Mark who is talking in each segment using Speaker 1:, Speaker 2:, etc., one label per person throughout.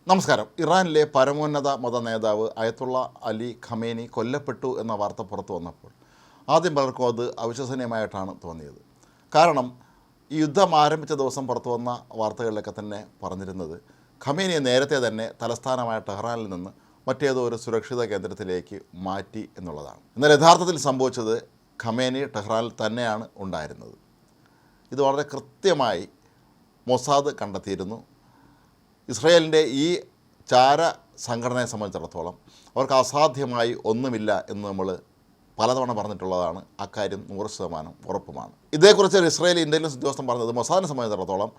Speaker 1: നമസ്കാരം. ഇറാനിലെ പരമോന്നത മത നേതാവ് അയത്തുള്ള അലി ഖമേനി കൊല്ലപ്പെട്ടു എന്ന വാർത്ത പുറത്തു വന്നപ്പോൾ ആദ്യം പലർക്കും അത് അവിശ്വസനീയമായിട്ടാണ് തോന്നിയത്. കാരണം ഈ യുദ്ധം ആരംഭിച്ച ദിവസം പുറത്തു വന്ന വാർത്തകളിലൊക്കെ തന്നെ പറഞ്ഞിരുന്നത് ഖമേനിയെ നേരത്തെ തന്നെ തലസ്ഥാനമായ ടെഹ്റാനിൽ നിന്ന് മറ്റേതോ ഒരു സുരക്ഷിത കേന്ദ്രത്തിലേക്ക് മാറ്റി എന്നുള്ളതാണ്. എന്നാൽ യഥാർത്ഥത്തിൽ സംഭവിച്ചത് ഖമേനി ടെഹ്റാനിൽ തന്നെയാണ് ഉണ്ടായിരുന്നത്. ഇത് വളരെ കൃത്യമായി മൊസാദ് കണ്ടെത്തിയിരുന്നു. ഇസ്രയേലിൻ്റെ ഈ ചാര സംഘടനയെ സംബന്ധിച്ചിടത്തോളം അവർക്ക് അസാധ്യമായി ഒന്നുമില്ല എന്ന് നമ്മൾ പലതവണ പറഞ്ഞിട്ടുള്ളതാണ്. അക്കാര്യം 100% ഉറപ്പുമാണ്. ഇതേക്കുറിച്ച് ഒരു ഇസ്രായേലി ഇൻ്റലിജൻസ് ഉദ്യോഗസ്ഥൻ പറഞ്ഞത് മൊസാദിനെ സംബന്ധിച്ചിടത്തോളം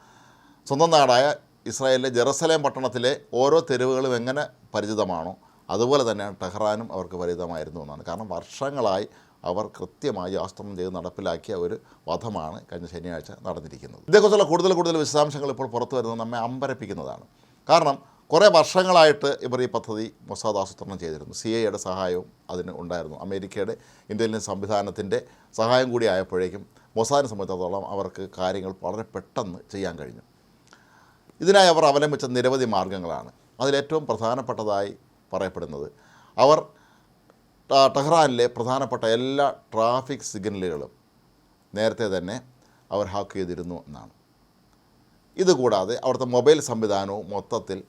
Speaker 1: സ്വന്തം നാടായ ഇസ്രായേലിലെ ജെറുസലേം പട്ടണത്തിലെ ഓരോ തെരുവുകളും എങ്ങനെ പരിചിതമാണോ അതുപോലെ തന്നെയാണ് ടെഹ്റാനും അവർക്ക് പരിചിതമായിരുന്നു എന്നാണ്. കാരണം വർഷങ്ങളായി അവർ കൃത്യമായി ആസൂത്രണം ചെയ്ത് നടപ്പിലാക്കിയ ഒരു വധമാണ് കഴിഞ്ഞ ശനിയാഴ്ച നടന്നിരിക്കുന്നത്. ഇതേക്കുറിച്ചുള്ള കൂടുതൽ വിശദാംശങ്ങൾ ഇപ്പോൾ പുറത്തു വരുന്നത് നമ്മെ അമ്പരപ്പിക്കുന്നതാണ്. കാരണം കുറേ വർഷങ്ങളായിട്ട് ഇവർ ഈ പദ്ധതി മൊസാദ് ആസൂത്രണം ചെയ്തിരുന്നു. CIA സഹായവും അതിന് ഉണ്ടായിരുന്നു. അമേരിക്കയുടെ ഇൻ്റലിജൻസ് സംവിധാനത്തിൻ്റെ സഹായം കൂടി ആയപ്പോഴേക്കും മൊസാദിനെ സംബന്ധിച്ചിടത്തോളം അവർക്ക് കാര്യങ്ങൾ വളരെ പെട്ടെന്ന് ചെയ്യാൻ കഴിഞ്ഞു. ഇതിനായി അവർ അവലംബിച്ച നിരവധി മാർഗ്ഗങ്ങളാണ്. അതിലേറ്റവും പ്രധാനപ്പെട്ടതായി പറയപ്പെടുന്നത് അവർ ടെഹ്റാനിലെ പ്രധാനപ്പെട്ട എല്ലാ ട്രാഫിക് സിഗ്നലുകളും നേരത്തെ തന്നെ അവർ ഹാക്ക് ചെയ്തിരുന്നു എന്നാണ്. ഇതുകൂടാതെ അവിടുത്തെ മൊബൈൽ സംവിധാനവും മൊത്തത്തിൽ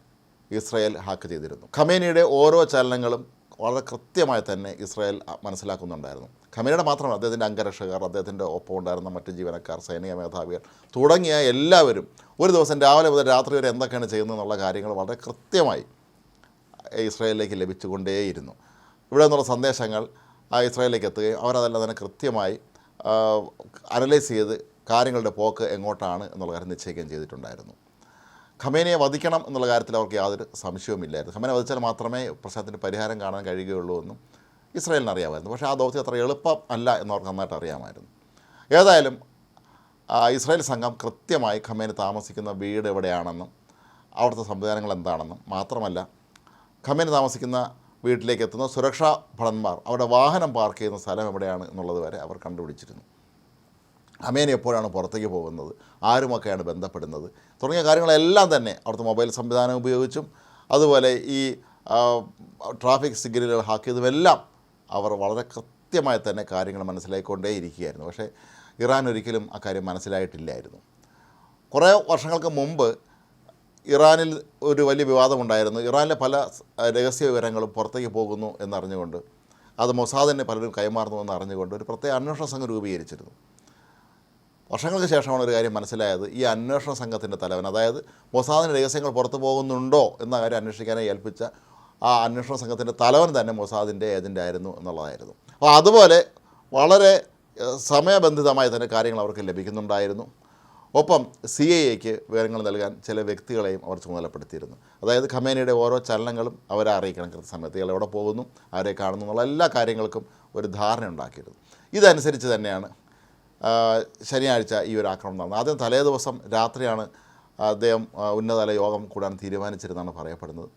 Speaker 1: ഇസ്രായേൽ ഹാക്ക് ചെയ്തിരുന്നു. ഖമേനിയുടെ ഓരോ ചലനങ്ങളും വളരെ കൃത്യമായി തന്നെ ഇസ്രായേൽ മനസ്സിലാക്കുന്നുണ്ടായിരുന്നു. ഖമേനിയുടെ മാത്രമല്ല, അദ്ദേഹത്തിൻ്റെ അംഗരക്ഷകർ, അദ്ദേഹത്തിൻ്റെ ഒപ്പം ഉണ്ടായിരുന്ന മറ്റ് ജീവനക്കാർ, സൈനിക മേധാവികൾ തുടങ്ങിയ എല്ലാവരും ഒരു ദിവസം രാവിലെ മുതൽ രാത്രി വരെ എന്തൊക്കെയാണ് ചെയ്യുന്നത് എന്നുള്ള കാര്യങ്ങൾ വളരെ കൃത്യമായി ഇസ്രായേലിലേക്ക് ലഭിച്ചുകൊണ്ടേയിരുന്നു. ഇവിടെ നിന്നുള്ള സന്ദേശങ്ങൾ ഇസ്രായേലിലേക്ക് എത്തുകയും അവരതെല്ലാം തന്നെ കൃത്യമായി അനലൈസ് ചെയ്ത് കാര്യങ്ങളുടെ പോക്ക് എങ്ങോട്ടാണ് എന്നുള്ള കാര്യം നിശ്ചയിക്കുകയും ചെയ്തിട്ടുണ്ടായിരുന്നു. ഖമേനിയെ വധിക്കണം എന്നുള്ള കാര്യത്തിൽ അവർക്ക് യാതൊരു സംശയവുമില്ലായിരുന്നു. ഖമേനിയെ വധിച്ചാൽ മാത്രമേ പ്രശ്നത്തിന് പരിഹാരം കാണാൻ കഴിയുകയുള്ളൂ എന്നും ഇസ്രായേലിന് അറിയാമായിരുന്നു. പക്ഷേ ആ ദൗത്യം അത്ര എളുപ്പം അല്ല എന്നവർക്ക് നന്നായിട്ട് അറിയാമായിരുന്നു. ഏതായാലും ഇസ്രായേൽ സംഘം കൃത്യമായി ഖമേനി താമസിക്കുന്ന വീട് എവിടെയാണെന്നും അവിടുത്തെ സംവിധാനങ്ങൾ എന്താണെന്നും മാത്രമല്ല ഖമേനി താമസിക്കുന്ന വീട്ടിലേക്ക് എത്തുന്ന സുരക്ഷാ ഭടന്മാർ അവരുടെ വാഹനം പാർക്ക് ചെയ്യുന്ന സ്ഥലം എവിടെയാണ് എന്നുള്ളത് വരെ അവർ കണ്ടുപിടിച്ചിരുന്നു. ഖമേനി എപ്പോഴാണ് പുറത്തേക്ക് പോകുന്നത്, ആരുമൊക്കെയാണ് ബന്ധപ്പെടുന്നത് തുടങ്ങിയ കാര്യങ്ങളെല്ലാം തന്നെ അവിടുത്തെ മൊബൈൽ സംവിധാനം ഉപയോഗിച്ചും അതുപോലെ ഈ ട്രാഫിക് സിഗ്നലുകൾ ഹാക്ക് ചെയ്തുമെല്ലാം അവർ വളരെ കൃത്യമായി തന്നെ കാര്യങ്ങൾ മനസ്സിലാക്കിക്കൊണ്ടേയിരിക്കുകയായിരുന്നു. പക്ഷേ ഇറാൻ ഒരിക്കലും അക്കാര്യം മനസ്സിലായിട്ടില്ലായിരുന്നു. കുറേ വർഷങ്ങൾക്ക് മുമ്പ് ഇറാനിൽ ഒരു വലിയ വിവാദമുണ്ടായിരുന്നു. ഇറാനിലെ പല രഹസ്യ വിവരങ്ങളും പുറത്തേക്ക് പോകുന്നു എന്നറിഞ്ഞുകൊണ്ട് അത് മൊസാദിനെ പലരും കൈമാറുന്നു എന്ന് അറിഞ്ഞുകൊണ്ട് ഒരു പ്രത്യേക അന്വേഷണ സംഘം രൂപീകരിച്ചിരുന്നു. വർഷങ്ങൾക്ക് ശേഷമാണ് ഒരു കാര്യം മനസ്സിലായത്. ഈ അന്വേഷണ സംഘത്തിൻ്റെ തലവൻ, അതായത് മൊസാദിൻ്റെ രഹസ്യങ്ങൾ പുറത്തു പോകുന്നുണ്ടോ എന്ന കാര്യം അന്വേഷിക്കാനായി ഏൽപ്പിച്ച ആ അന്വേഷണ സംഘത്തിൻ്റെ തലവൻ തന്നെ മൊസാദിൻ്റെ ഏജൻ്റ് ആയിരുന്നു എന്നുള്ളതായിരുന്നു. അപ്പോൾ അതുപോലെ വളരെ സമയബന്ധിതമായി തന്നെ കാര്യങ്ങൾ അവർക്ക് ലഭിക്കുന്നുണ്ടായിരുന്നു. ഒപ്പം CIA വിവരങ്ങൾ നൽകാൻ ചില വ്യക്തികളെയും അവർ ചുമതലപ്പെടുത്തിയിരുന്നു. അതായത് ഖമേനിയുടെ ഓരോ ചലനങ്ങളും അവരെ അറിയിക്കണം കൃത്യസമയത്ത്, ഇയാൾ എവിടെ പോകുന്നു, ആരെ കാണുന്നു എന്നുള്ള എല്ലാ കാര്യങ്ങൾക്കും ഒരു ധാരണ ഉണ്ടാക്കിയിരുന്നു. ഇതനുസരിച്ച് തന്നെയാണ് ശനിയാഴ്ച ഈ ഒരു ആക്രമണം നടന്നത്. ആദ്യം തലേ ദിവസം രാത്രിയാണ് അദ്ദേഹം ഉന്നതതല യോഗം കൂടാൻ തീരുമാനിച്ചിരുന്നാണ് പറയപ്പെടുന്നത്.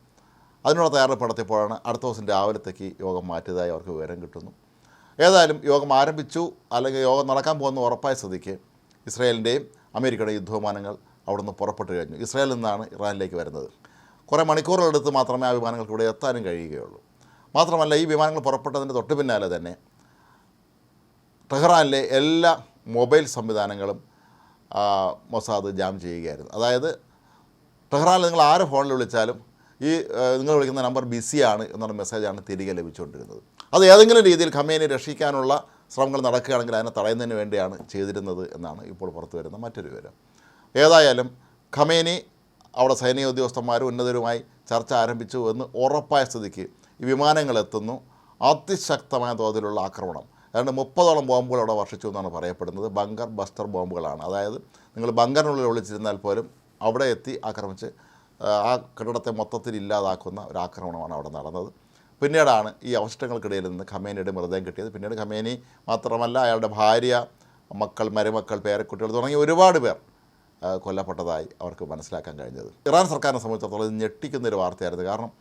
Speaker 1: അതിനുള്ള തയ്യാറെടുപ്പ് നടത്തിയപ്പോഴാണ് അടുത്ത ദിവസം രാവിലത്തേക്ക് യോഗം മാറ്റിയതായി അവർക്ക് വിവരം കിട്ടുന്നു. ഏതായാലും യോഗം ആരംഭിച്ചു, അല്ലെങ്കിൽ യോഗം നടക്കാൻ പോകുന്ന ഉറപ്പായ സ്ഥിതിക്ക് ഇസ്രായേലിൻ്റെയും അമേരിക്കയുടെ യുദ്ധവിമാനങ്ങൾ അവിടുന്ന് പുറപ്പെട്ടു കഴിഞ്ഞു. ഇസ്രായേലിൽ നിന്നാണ് ഇറാനിലേക്ക് വരുന്നത്. കുറേ മണിക്കൂറുകളെടുത്ത് മാത്രമേ ആ വിമാനങ്ങൾക്ക് ഇവിടെ എത്താനും കഴിയുകയുള്ളൂ. മാത്രമല്ല ഈ വിമാനങ്ങൾ പുറപ്പെട്ടതിൻ്റെ തൊട്ട് പിന്നാലെ തന്നെ ടെഹ്റാനിലെ എല്ലാ മൊബൈൽ സംവിധാനങ്ങളും മൊസാദ് ജാം ചെയ്യുകയായിരുന്നു. അതായത് ടെഹ്റാനിൽ നിങ്ങൾ ആരെ ഫോണിൽ വിളിച്ചാലും ഈ നിങ്ങൾ വിളിക്കുന്ന നമ്പർ ബിസിയാണ് എന്നുള്ള മെസ്സേജാണ് തിരികെ ലഭിച്ചുകൊണ്ടിരുന്നത്. അത് ഏതെങ്കിലും രീതിയിൽ ഖമേനിയെ രക്ഷിക്കാനുള്ള ശ്രമങ്ങൾ നടക്കുകയാണെങ്കിൽ അതിനെ തടയുന്നതിന് വേണ്ടിയാണ് ചെയ്തിരുന്നത് എന്നാണ് ഇപ്പോൾ പുറത്തു വരുന്ന മറ്റൊരു വിവരം. ഏതായാലും ഖമേനി അവിടെ സൈനിക ഉദ്യോഗസ്ഥന്മാരും ഉന്നതരുമായി ചർച്ച ആരംഭിച്ചു എന്ന് ഉറപ്പായ സ്ഥിതിക്ക് ഈ വിമാനങ്ങൾ എത്തുന്നു. അതിശക്തമായ തോതിലുള്ള ആക്രമണം, ഏതാണ്ട് 30ഓളം ബോംബുകൾ അവിടെ വർഷിച്ചു എന്നാണ് പറയപ്പെടുന്നത്. ബങ്കർ ബസ്റ്റർ ബോംബുകളാണ്. അതായത് നിങ്ങൾ ബങ്കറിനുള്ളിൽ ഒളിച്ചിരുന്നാൽ പോലും അവിടെ എത്തി ആക്രമിച്ച് ആ കെട്ടിടത്തെ മൊത്തത്തിൽ ഇല്ലാതാക്കുന്ന ഒരു ആക്രമണമാണ് അവിടെ നടന്നത്. പിന്നീടാണ് ഈ അവശിഷ്ടങ്ങൾക്കിടയിൽ നിന്ന് ഖമേനിയുടെ മൃതദേഹം കിട്ടിയത്. പിന്നീട് ഖമേനി മാത്രമല്ല അയാളുടെ ഭാര്യ, മക്കൾ, മരുമക്കൾ, പേരക്കുട്ടികൾ തുടങ്ങി ഒരുപാട് പേർ കൊല്ലപ്പെട്ടതായി അവർക്ക് മനസ്സിലാക്കാൻ കഴിഞ്ഞത്. ഇറാൻ സർക്കാരിനെ സംബന്ധിച്ചിടത്തോളം ഇത് ഞെട്ടിക്കുന്നൊരു വാർത്തയായിരുന്നു. കാരണം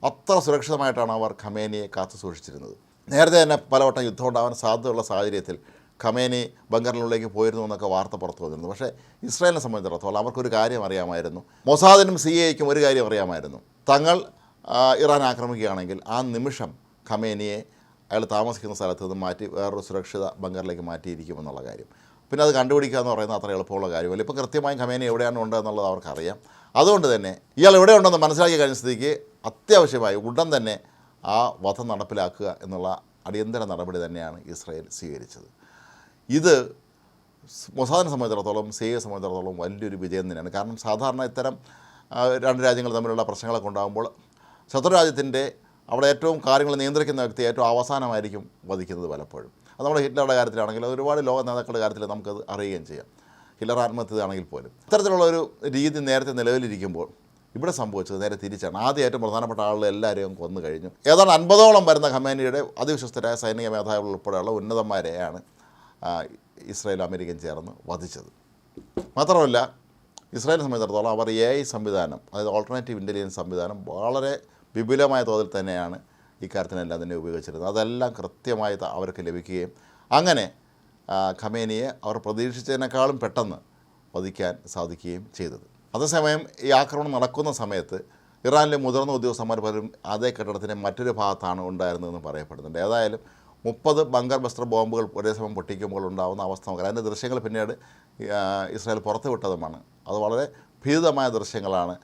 Speaker 1: അത്ര സുരക്ഷിതമായിട്ടാണ് അവർ ഖമേനിയെ കാത്തു സൂക്ഷിച്ചിരുന്നത്. നേരത്തെ തന്നെ പലവട്ടം യുദ്ധം ഉണ്ടാവാൻ സാധ്യതയുള്ള സാഹചര്യത്തിൽ ഖമേനി ബങ്കറിനുള്ളിലേക്ക് പോയിരുന്നു എന്നൊക്കെ വാർത്ത പുറത്തു വന്നിരുന്നു. പക്ഷേ ഇസ്രായേലിനെ സംബന്ധിച്ചിടത്തോളം അവർക്കൊരു കാര്യം അറിയാമായിരുന്നു. മൊസാദിനും CIA ഒരു കാര്യം അറിയാമായിരുന്നു. തങ്ങൾ ഇറാൻ ആക്രമിക്കുകയാണെങ്കിൽ ആ നിമിഷം ഖമേനിയെ അയാൾ താമസിക്കുന്ന സ്ഥലത്ത് നിന്ന് മാറ്റി വേറൊരു സുരക്ഷിത ബങ്കറിലേക്ക് മാറ്റിയിരിക്കുമെന്നുള്ള കാര്യം. പിന്നെ അത് കണ്ടുപിടിക്കുക എന്ന് പറയുന്നത് അത്ര എളുപ്പമുള്ള കാര്യമല്ല. ഇപ്പം കൃത്യമായും ഖമേനി എവിടെയാണ് ഉണ്ടെന്നുള്ളത് അവർക്കറിയാം. അതുകൊണ്ട് തന്നെ ഇയാൾ എവിടെയുണ്ടെന്ന് മനസ്സിലാക്കി കഴിഞ്ഞ സ്ഥിതിക്ക് അത്യാവശ്യമായി ഉടൻ തന്നെ ആ വധം നടപ്പിലാക്കുക എന്നുള്ള അടിയന്തര നടപടി തന്നെയാണ് ഇസ്രായേൽ സ്വീകരിച്ചത്. ഇത് മൊസാദിനെ സംബന്ധിച്ചിടത്തോളം സിഐയെ സംബന്ധിച്ചിടത്തോളം വലിയൊരു വിജയം തന്നെയാണ്. കാരണം സാധാരണ ഇത്തരം രണ്ട് രാജ്യങ്ങൾ തമ്മിലുള്ള പ്രശ്നങ്ങളൊക്കെ ഉണ്ടാകുമ്പോൾ ശത്രുരാജ്യത്തിൻ്റെ അവിടെ ഏറ്റവും കാര്യങ്ങൾ നിയന്ത്രിക്കുന്ന വ്യക്തി ഏറ്റവും അവസാനമായിരിക്കും വധിക്കുന്നത് പലപ്പോഴും. അത് നമ്മുടെ ഹിറ്റ്ലറുടെ കാര്യത്തിലാണെങ്കിൽ ഒരുപാട് ലോക നേതാക്കളുടെ കാര്യത്തിൽ നമുക്കത് അറിയുകയും ചെയ്യാം. ഹിറ്റ്ലർ ആത്മഹത്യയാണെങ്കിൽ പോലും ഇത്തരത്തിലുള്ള ഒരു രീതി നേരത്തെ നിലവിലിരിക്കുമ്പോൾ ഇവിടെ സംഭവിച്ചത് നേരെ തിരിച്ചാണ്. ആദ്യം ഏറ്റവും പ്രധാനപ്പെട്ട ആളുകൾ എല്ലാവരെയും കൊന്നു കഴിഞ്ഞു. ഏതാണ്ട് 50ഓളം വരുന്ന ഖമേനിയുടെ അതിവിശ്വസ്തരായ സൈനിക മേധാവികൾ ഉൾപ്പെടെയുള്ള ഉന്നതന്മാരെയാണ് ഇസ്രായേൽ അമേരിക്കയും ചേർന്ന് വധിച്ചത്. മാത്രമല്ല ഇസ്രായേലിനെ സംബന്ധിച്ചിടത്തോളം അവർ AI സംവിധാനം, അതായത് ഓൾട്ടർനേറ്റീവ് ഇൻ്റലിജൻസ് സംവിധാനം വളരെ വിപുലമായ തോതിൽ തന്നെയാണ് ഇക്കാര്യത്തിനെല്ലാം തന്നെ ഉപയോഗിച്ചിരുന്നത്. അതെല്ലാം കൃത്യമായി അവർക്ക് ലഭിക്കുകയും അങ്ങനെ ഖമേനിയെ അവർ പ്രതീക്ഷിച്ചതിനേക്കാളും പെട്ടെന്ന് വധിക്കാൻ സാധിക്കുകയും ചെയ്തത്. അതേസമയം ഈ ആക്രമണം നടക്കുന്ന സമയത്ത് ഇറാനിലെ മുതിർന്ന ഉദ്യോഗസ്ഥന്മാർ പലരും അതേ കെട്ടിടത്തിൻ്റെ മറ്റൊരു ഭാഗത്താണ് ഉണ്ടായിരുന്നതെന്ന് പറയപ്പെടുന്നുണ്ട്. ഏതായാലും 30 ബങ്കർ ബസ്റ്റർ ബോംബുകൾ ഒരേ സമയം പൊട്ടിക്കുമ്പോൾ ഉണ്ടാകുന്ന അവസ്ഥ നോക്കാം. അതിൻ്റെ ദൃശ്യങ്ങൾ പിന്നീട് ഇസ്രായേൽ പുറത്തുവിട്ടതുമാണ്. അത് വളരെ ഭീതിതമായ ദൃശ്യങ്ങളാണ്.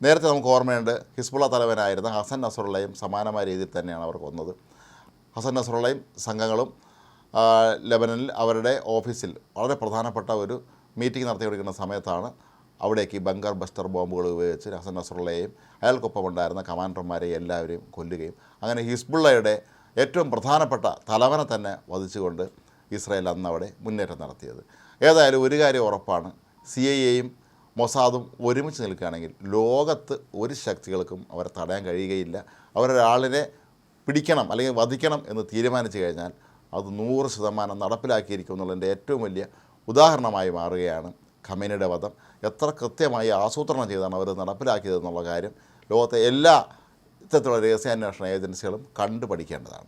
Speaker 1: നേരത്തെ നമുക്ക് ഓർമ്മയുണ്ട്, ഹിസ്ബുള്ള തലവനായിരുന്ന ഹസൻ നസ്രുള്ളയും സമാനമായ രീതിയിൽ തന്നെയാണ് അവർ കൊന്നത്. ഹസൻ നസ്രുള്ളയും സംഘങ്ങളും ലെബനനിൽ അവരുടെ ഓഫീസിൽ വളരെ പ്രധാനപ്പെട്ട ഒരു മീറ്റിംഗ് നടത്തിക്കൊണ്ടിരിക്കുന്ന സമയത്താണ് അവിടേക്ക് ബങ്കർ ബസ്റ്റർ ബോംബുകൾ ഉപയോഗിച്ച് ഹസൻ നസ്രുള്ളയെയും അയാൾക്കൊപ്പം ഉണ്ടായിരുന്ന കമാൻഡർമാരെയും എല്ലാവരെയും കൊല്ലുകയും അങ്ങനെ ഹിസ്ബുള്ളയുടെ ഏറ്റവും പ്രധാനപ്പെട്ട തലവനെ തന്നെ വധിച്ചുകൊണ്ട് ഇസ്രായേൽ അന്ന് അവിടെ മുന്നേറ്റം നടത്തിയത്. ഏതായാലും ഒരു കാര്യം ഉറപ്പാണ്, CIA-യും മൊസാദും ഒരുമിച്ച് നിൽക്കുകയാണെങ്കിൽ ലോകത്ത് ഒരു ശക്തികൾക്കും അവരെ തടയാൻ കഴിയുകയില്ല. അവരൊരാളിനെ പിടിക്കണം അല്ലെങ്കിൽ വധിക്കണം എന്ന് തീരുമാനിച്ചു കഴിഞ്ഞാൽ അത് 100% നടപ്പിലാക്കിയിരിക്കും എന്നുള്ളതിൻ്റെ ഏറ്റവും വലിയ ഉദാഹരണമായി മാറുകയാണ് ഖമേനിയുടെ വധം. എത്ര കൃത്യമായി ആസൂത്രണം ചെയ്താണ് അവർ നടപ്പിലാക്കിയതെന്നുള്ള കാര്യം ലോകത്തെ എല്ലാ ഇത്തരത്തിലുള്ള രഹസ്യാന്വേഷണ ഏജൻസികളും കണ്ടുപഠിക്കേണ്ടതാണ്.